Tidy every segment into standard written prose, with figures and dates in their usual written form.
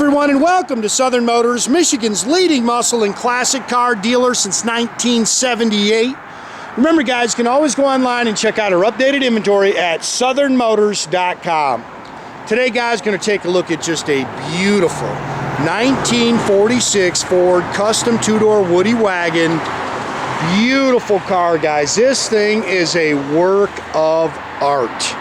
everyone, and welcome to Southern Motors, Michigan's leading muscle and classic car dealer since 1978. Remember guys, you can always go online and check out our updated inventory at southernmotors.com. Today guys, going to take a look at just a beautiful 1946 Ford custom two-door Woody Wagon. Beautiful car guys. This thing is a work of art.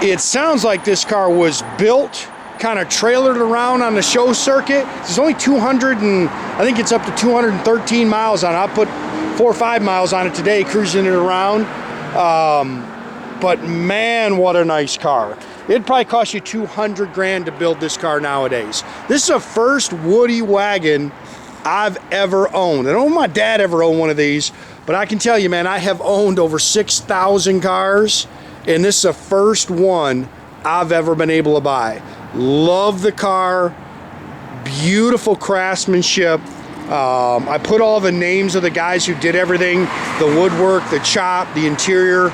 It sounds like this car was built, kind of trailered around on the show circuit. There's only 200 and I think it's up to 213 miles on it. I put 4 or 5 miles on it today, cruising it around. But man, what a nice car. It'd probably cost you 200 grand to build this car nowadays. This is the first Woody Wagon I've ever owned. I don't know if my dad ever owned one of these, but I can tell you, man, I have owned over 6,000 cars, and this is the first one I've ever been able to buy. Love the car, beautiful craftsmanship. I put all the names of the guys who did everything, the woodwork, the chop, the interior,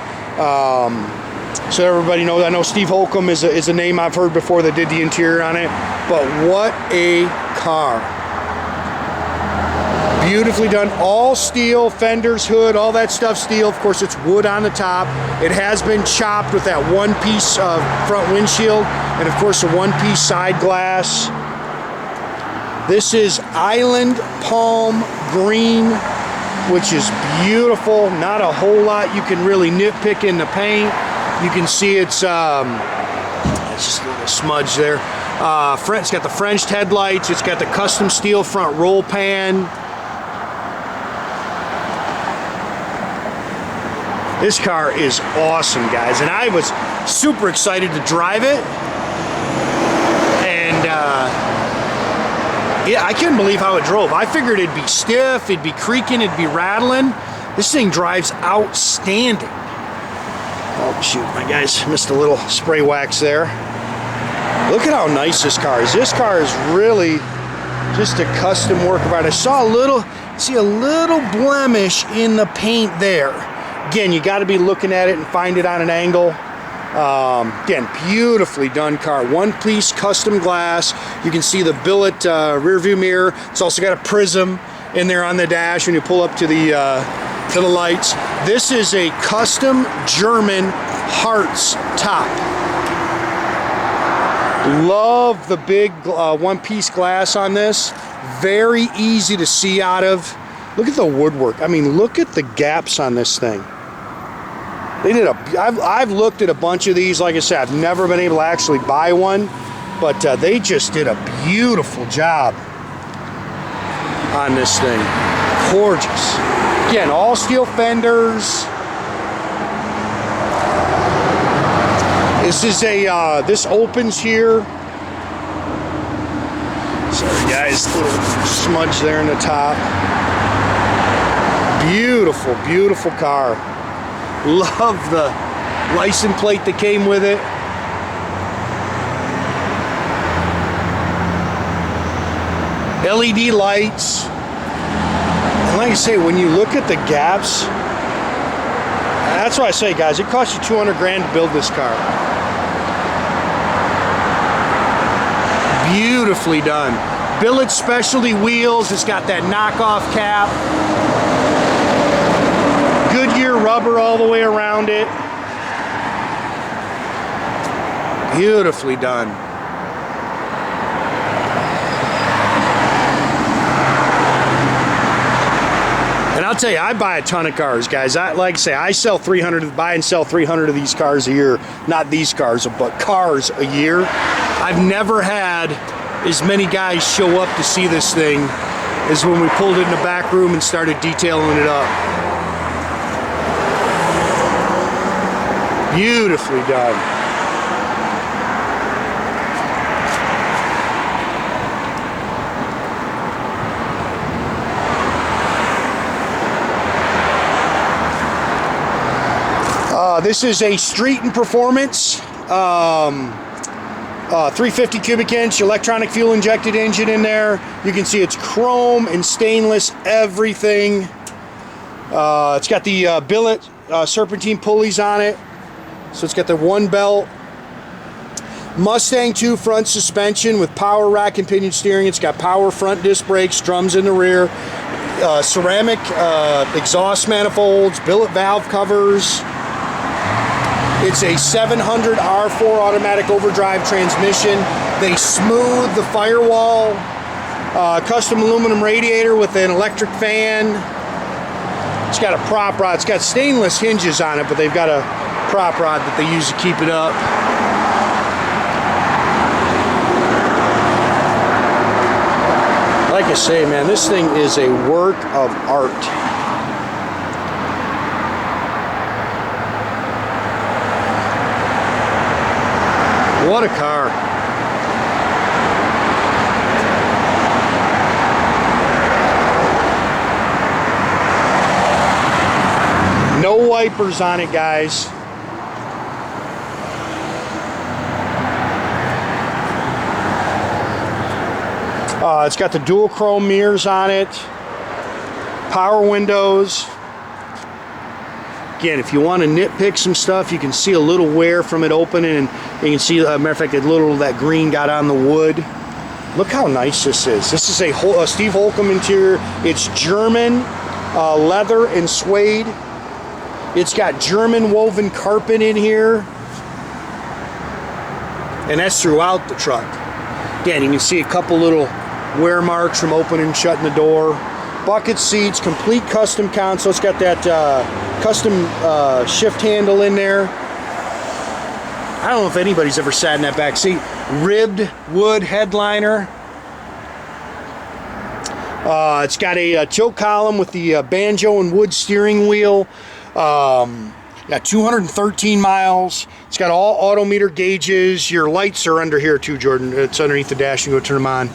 so everybody knows. I know Steve Holcomb is a name I've heard before that did the interior on it, but what a car. Beautifully done, all steel, fenders, hood, all that stuff steel. Of course, it's wood on the top. It has been chopped with that one-piece front windshield, and of course, the one-piece side glass. This is Island Palm Green, which is beautiful. Not a whole lot you can really nitpick in the paint. You can see it's just a little smudge there. It's got the Frenched headlights. It's got the custom steel front roll pan. This car is awesome, guys, and I was super excited to drive it, and yeah, I couldn't believe how it drove. I figured it'd be stiff, it'd be creaking, it'd be rattling. This thing drives outstanding. Oh shoot, my guys missed a little spray wax there. Look at how nice this car is. This car is really just a custom work of art. I saw a little blemish in the paint there. Again, you got to be looking at it and find it on an angle. Again, beautifully done car. One-piece custom glass. You can see the billet rear view mirror. It's also got a prism in there on the dash when you pull up to the lights. This is a custom German Hartz top. Love the big one-piece glass on this. Very easy to see out of. Look at the woodwork. I mean, look at the gaps on this thing. I've looked at a bunch of these. Like I said, I've never been able to actually buy one, but they just did a beautiful job on this thing. Gorgeous. Again, all steel fenders. This is this opens here. Sorry guys, a little smudge there in the top. Beautiful, beautiful car. Love the license plate that came with it. LED lights. And like I say, when you look at the gaps, that's what I say, guys. It cost you 200 grand to build this car. Beautifully done. Billet Specialty wheels. It's got that knockoff cap. Goodyear rubber all the way around it. Beautifully done. And I'll tell you, I buy a ton of cars, guys. Like I say, I buy and sell 300 of these cars a year. Not these cars, but cars a year. I've never had as many guys show up to see this thing as when we pulled it in the back room and started detailing it up. Beautifully done. This is a Street and Performance 350 cubic inch electronic fuel injected engine in there. You can see it's chrome and stainless, everything. It's got the billet serpentine pulleys on it. So it's got the one belt. Mustang II front suspension with power rack and pinion steering. It's got power front disc brakes, drums in the rear, ceramic exhaust manifolds, billet valve covers. It's a 700 R4 automatic overdrive transmission. They smooth the firewall. Custom aluminum radiator with an electric fan. It's got a prop rod. It's got stainless hinges on it, but they've got a prop rod that they use to keep it up. Like I say, man, this thing is a work of art. What a car. No wipers on it, guys. It's got the dual chrome mirrors on it, power windows. Again, if you want to nitpick some stuff, you can see a little wear from it opening, and you can see, as a matter of fact, a little of that green got on the wood. Look how nice this is. This is a Steve Holcomb interior. It's German leather and suede. It's got German woven carpet in here, and that's throughout the truck. Again, you can see a couple little wear marks from opening and shutting the door. Bucket seats, complete custom console. It's got that custom shift handle in there. I don't know if anybody's ever sat in that back seat. Ribbed wood headliner. It's got a tilt column with the Banjo and wood steering wheel. Got 213 miles. It's got all Autometer gauges. Your lights are under here too, Jordan. It's underneath the dash. You can go turn them on.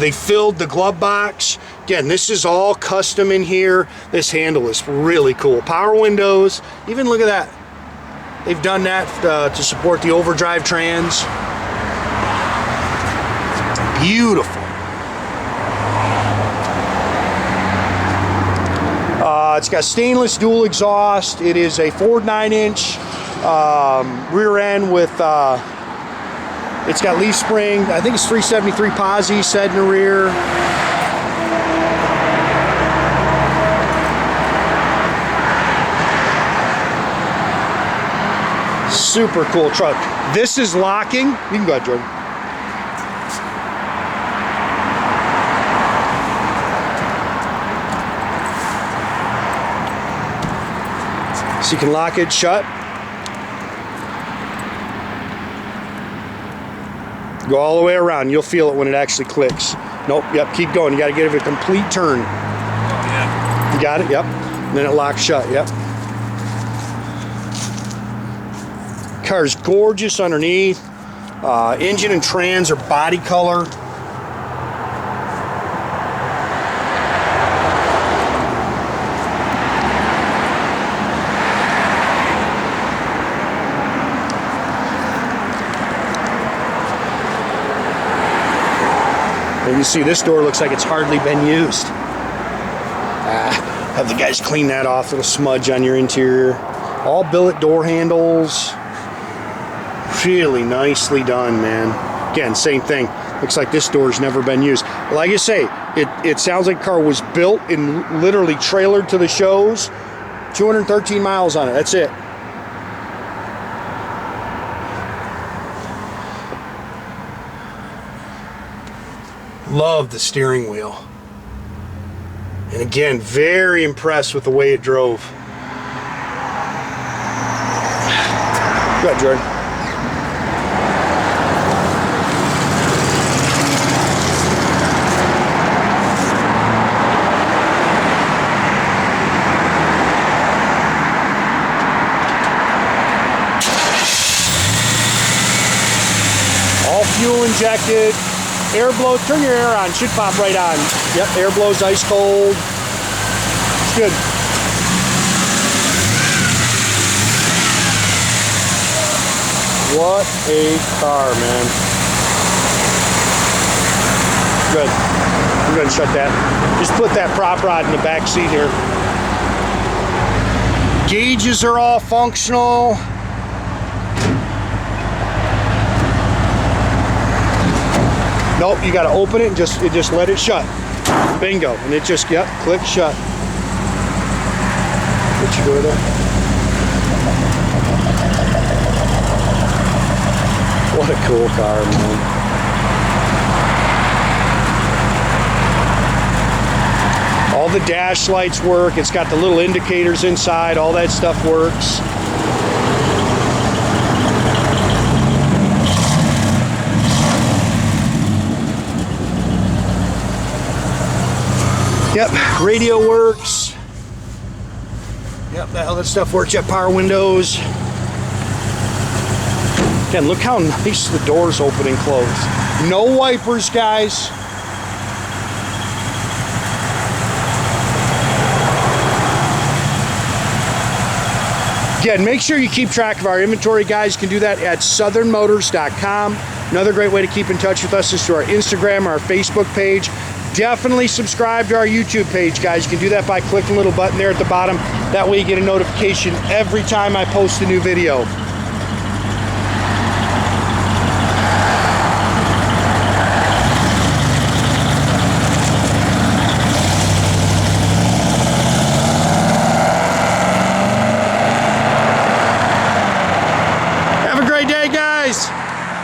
They filled the glove box. Again, this is all custom in here. This handle is really cool. Power windows. Even look at that. They've done that to support the overdrive trans. Beautiful. It's got stainless dual exhaust. It is a Ford 9-inch rear end with, it's got leaf spring. I think it's 373 posi set in the rear. Super cool truck. This is locking. You can go ahead, Jordan. So you can lock it shut. Go all the way around. You'll feel it when it actually clicks. Nope, yep, keep going. You got to give it a complete turn. Oh, yeah. You got it? Yep. And then it locks shut, yep. Car's gorgeous underneath. Engine and trans are body color. And you see this door looks like it's hardly been used. Have the guys clean that off. Little smudge on your interior. All billet door handles. Really nicely done, man. Again, same thing. Looks like this door's never been used. Like I say, it sounds like the car was built and literally trailered to the shows. 213 miles on it. That's it. Love the steering wheel. And again, very impressed with the way it drove. Go ahead, Jordan. All fuel injected. Air blow, turn your air on, should pop right on. Yep, air blow's ice cold. It's good. What a car, man. Good. I'm going to shut that. Just put that prop rod in the back seat here. Gauges are all functional. Nope, you got to open it and just let it shut. Bingo, and it just, yep, click shut. What you doing there? What a cool car, man. All the dash lights work. It's got the little indicators inside. All that stuff works. Yep, radio works. Yep, all that stuff works. You have power windows. Again, look how nice the doors open and close. No wipers, guys. Again, make sure you keep track of our inventory, guys. You can do that at southernmotors.com. Another great way to keep in touch with us is through our Instagram, our Facebook page. Definitely subscribe to our YouTube page, guys. You can do that by clicking the little button there at the bottom. That way you get a notification every time I post a new video.